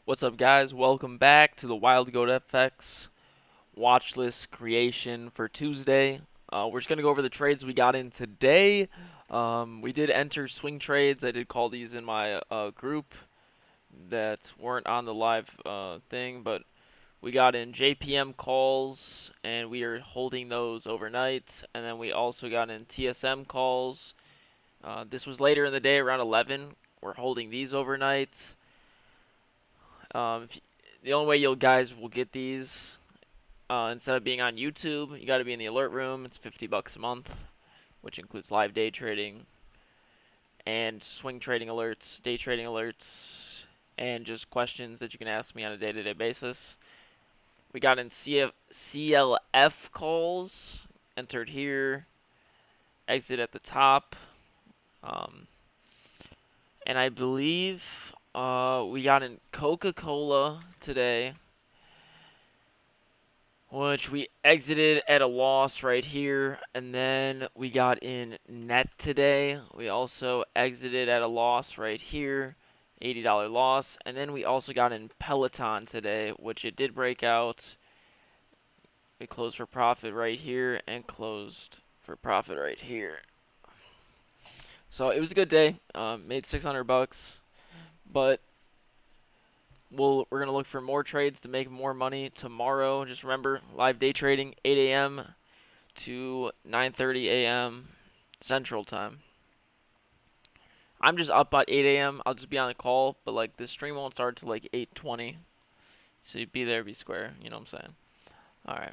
What's up, guys? Welcome back to the Wild Goat FX watch list creation for Tuesday. We're just going to go over the trades we got in today. We did enter swing trades. I did call these in my group that weren't on the live thing, but we got in JPM calls, and we are holding those overnight. And then we also got in TSM calls. This was later in the day, around 11. We're holding these overnight. The only way you guys will get these, instead of being on YouTube, you got to be in the alert room. It's $50 a month, which includes live day trading and swing trading alerts, day trading alerts, and just questions that you can ask me on a day-to-day basis. We got in CLF calls, entered here, exit at the top, and I believe we got in Coca-Cola today, which we exited at a loss right here, and then we got in net today. We also exited at a loss right here, $80 loss, and then we also got in Peloton today, which it did break out. We closed for profit right here and closed for profit right here. So it was a good day. Made $600, but we're going to look for more trades to make more money tomorrow. Just remember, live day trading, 8 a.m. to 9:30 a.m. Central Time. I'm just up at 8 a.m. I'll just be on the call, but like this stream won't start till like 8:20. So you'd be there, be square. You know what I'm saying? All right.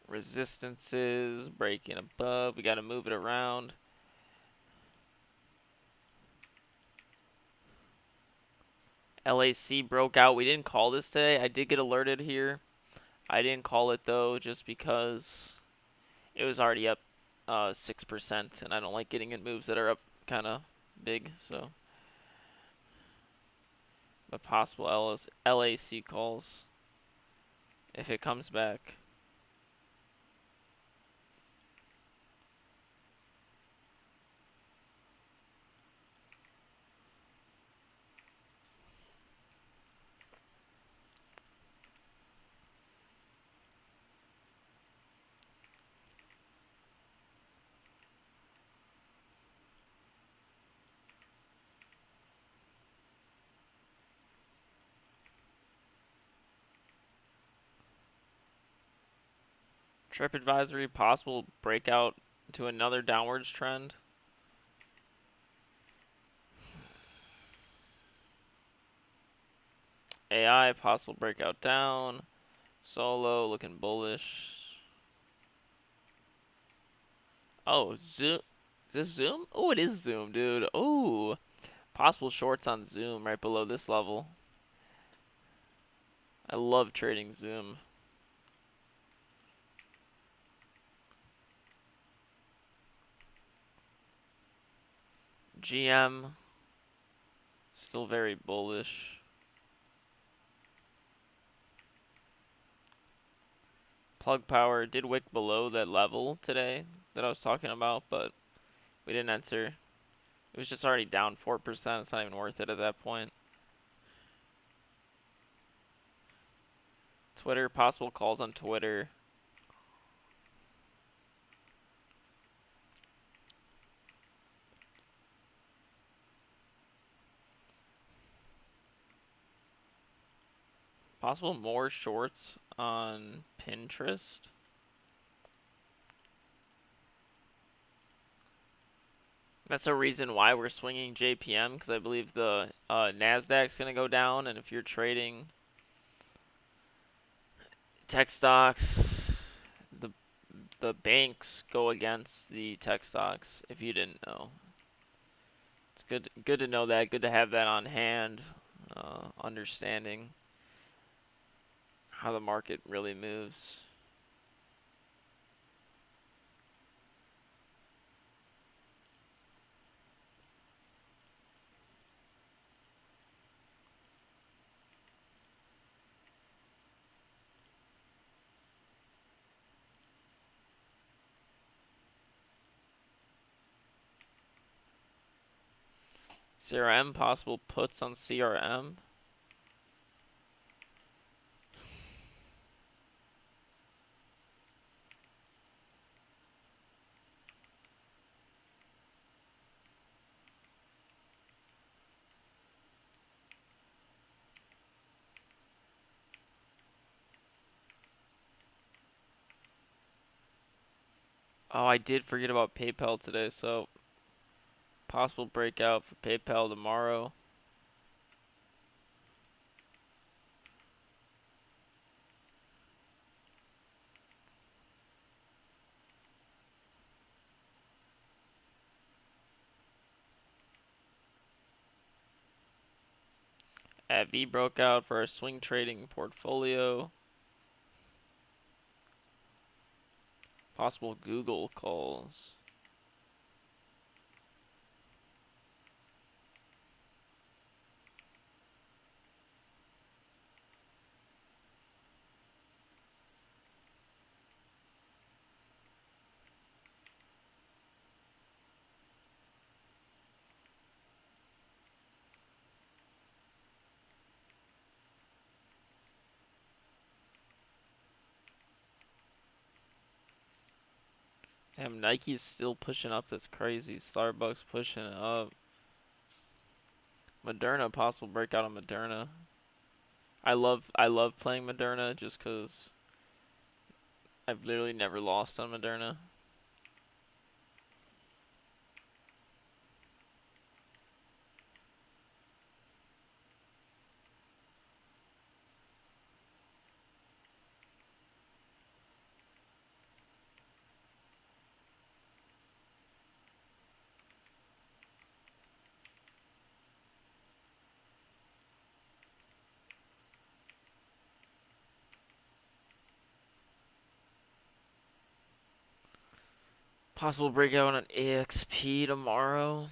Resistances breaking above. We got to move it around. LAC broke out. We didn't call this today. I did get alerted here. I didn't call it though, just because it was already up 6%, and I don't like getting in moves that are up kind of big. So, but possible LAC calls if it comes back. Trip advisory, possible breakout to another downwards trend. AI, possible breakout down. Solo, looking bullish. Oh, Zoom. Is this Zoom? Oh, it is Zoom, dude. Oh, possible shorts on Zoom right below this level. I love trading Zoom. GM, still very bullish. Plug power did wick below that level today that I was talking about, but we didn't enter. It was just already down 4%. It's not even worth it at that point. Twitter, possible calls on Twitter. Possible more shorts on Pinterest. That's a reason why we're swinging JPM, because I believe the Nasdaq's going to go down, and if you're trading tech stocks, the banks go against the tech stocks, if you didn't know. It's good to know that, good to have that on hand, understanding how the market really moves. CRM, possible puts on CRM. Oh, I did forget about PayPal today, so possible breakout for PayPal tomorrow. AbbVie broke out for our swing trading portfolio. Possible Google calls. Damn, Nike's still pushing up. That's crazy. Starbucks pushing it up. Moderna, possible breakout on Moderna. I love playing Moderna just because I've literally never lost on Moderna. Possible breakout on AXP tomorrow.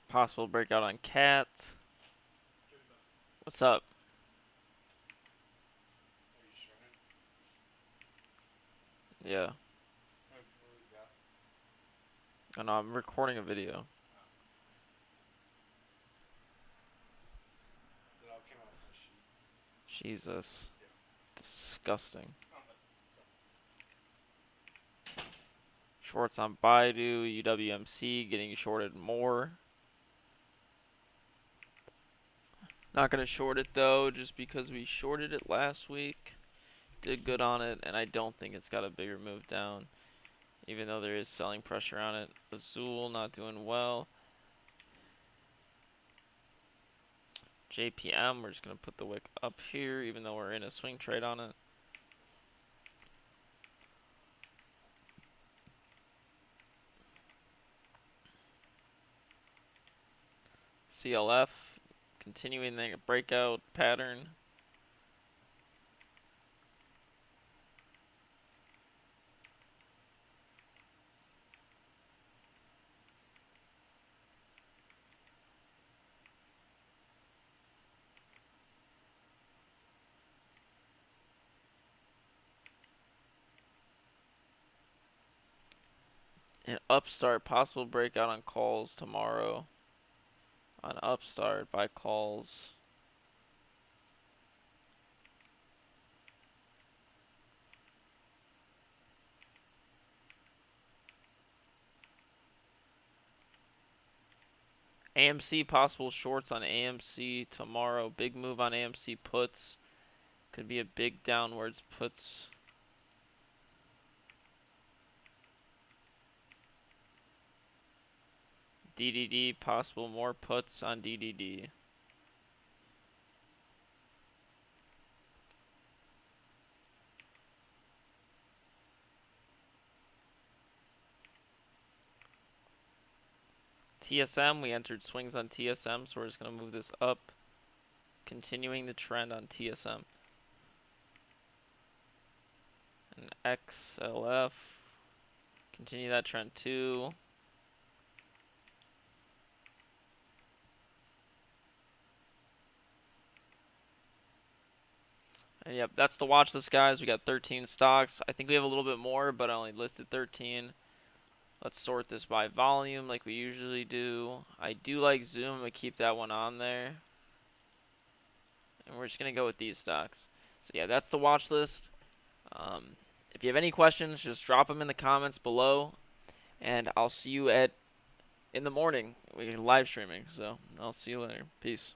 Possible breakout on Cat. What's up? Yeah. Oh no, I'm recording a video. Jesus. Disgusting. Shorts on Baidu, UWMC getting shorted more. Not gonna short it though, just because we shorted it last week. Did good on it, and I don't think it's got a bigger move down, even though there is selling pressure on it. Azul not doing well. JPM, we're just gonna put the wick up here, even though we're in a swing trade on it. CLF, continuing the breakout pattern. And Upstart, possible breakout on calls tomorrow. On Upstart by calls. AMC, possible shorts on AMC tomorrow. Big move on AMC puts. Could be a big downwards puts. DDD, possible more puts on DDD. TSM, we entered swings on TSM, so we're just going to move this up, continuing the trend on TSM. And XLF, continue that trend too. And yep, that's the watch list, guys. We got 13 stocks. I think we have a little bit more, but I only listed 13. Let's sort this by volume like we usually do. I do like Zoom. I'm going to keep that one on there. And we're just going to go with these stocks. So yeah, that's the watch list. If you have any questions, just drop them in the comments below. And I'll see you in the morning. We're live streaming, so I'll see you later. Peace.